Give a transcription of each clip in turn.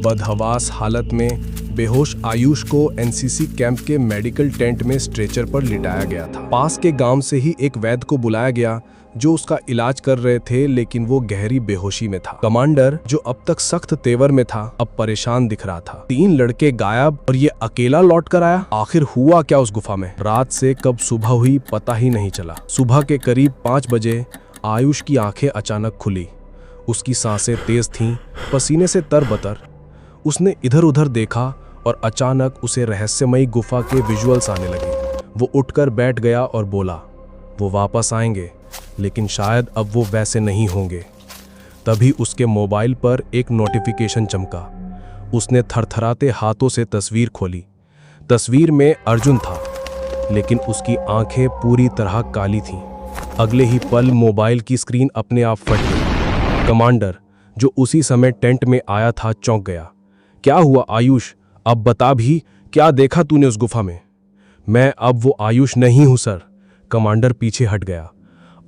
बदहवास हालत में बेहोश आयुष को एनसीसी कैंप के मेडिकल टेंट में स्ट्रेचर पर लिटाया गया था। पास के गांव से ही एक वैद्य को बुलाया गया जो उसका इलाज कर रहे थे, लेकिन वो गहरी बेहोशी में था। कमांडर, जो अब तक सख्त तेवर में था, अब परेशान दिख रहा था। 3 लड़के गायब और ये अकेला लौट कर आया। आखिर हुआ क्या उस गुफा में? रात से कब सुबह हुई पता ही नहीं चला। सुबह के करीब 5 बजे आयुष की आंखें अचानक खुली। उसकी सांसें तेज थीं, पसीने से तरबतर। उसने इधर उधर देखा और अचानक उसे रहस्यमयी गुफा के विजुअल्स आने लगे। वो उठकर बैठ गया और बोला, वो वापस आएंगे, लेकिन शायद अब वो वैसे नहीं होंगे। तभी उसके मोबाइल पर एक नोटिफिकेशन चमका। उसने थरथराते हाथों से तस्वीर खोली। तस्वीर में अर्जुन था, लेकिन उसकी आंखें पूरी तरह काली थीं। अगले ही पल मोबाइल की स्क्रीन अपने आप फट गई। कमांडर, जो उसी समय टेंट में आया था, चौंक गया। क्या हुआ आयुष? अब बता भी, क्या देखा तूने उस गुफा में? मैं अब वो आयुष नहीं हूं सर। कमांडर पीछे हट गया।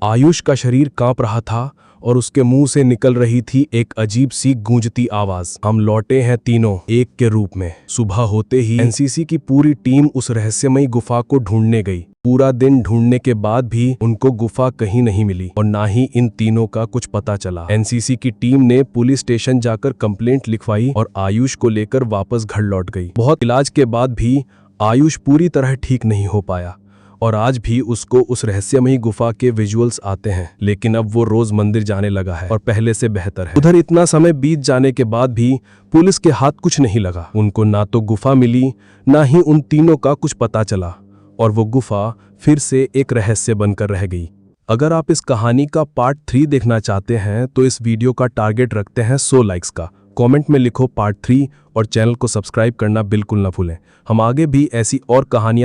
आयुष का शरीर कांप रहा था और उसके मुंह से निकल रही थी एक अजीब सी गूंजती आवाज, हम लौटे हैं तीनों एक के रूप में। सुबह होते ही एनसीसी की पूरी टीम उस रहस्यमयी गुफा को ढूंढने गई। पूरा दिन ढूंढने के बाद भी उनको गुफा कहीं नहीं मिली और ना ही इन तीनों का कुछ पता चला। एनसीसी की टीम ने पुलिस स्टेशन जाकर कंप्लेंट लिखवाई और आयुष को लेकर वापस घर लौट गई। बहुत इलाज के बाद भी आयुष पूरी तरह ठीक नहीं हो पाया और आज भी उसको उस रहस्यमयी गुफा के विजुअल्स आते हैं, लेकिन अब वो रोज मंदिर जाने लगा है और पहले से बेहतर है। उधर इतना समय बीत जाने के बाद भी पुलिस के हाथ कुछ नहीं लगा। उनको ना तो गुफा मिली, ना ही उन तीनों का कुछ पता चला और वो गुफा फिर से एक रहस्य बनकर रह गई। अगर आप इस कहानी का पार्ट 3 देखना चाहते हैं तो इस वीडियो का टारगेट रखते हैं 100 लाइक्स का। कमेंट में लिखो पार्ट 3 और चैनल को सब्सक्राइब करना बिल्कुल ना भूलें। हम आगे भी ऐसी और कहानियां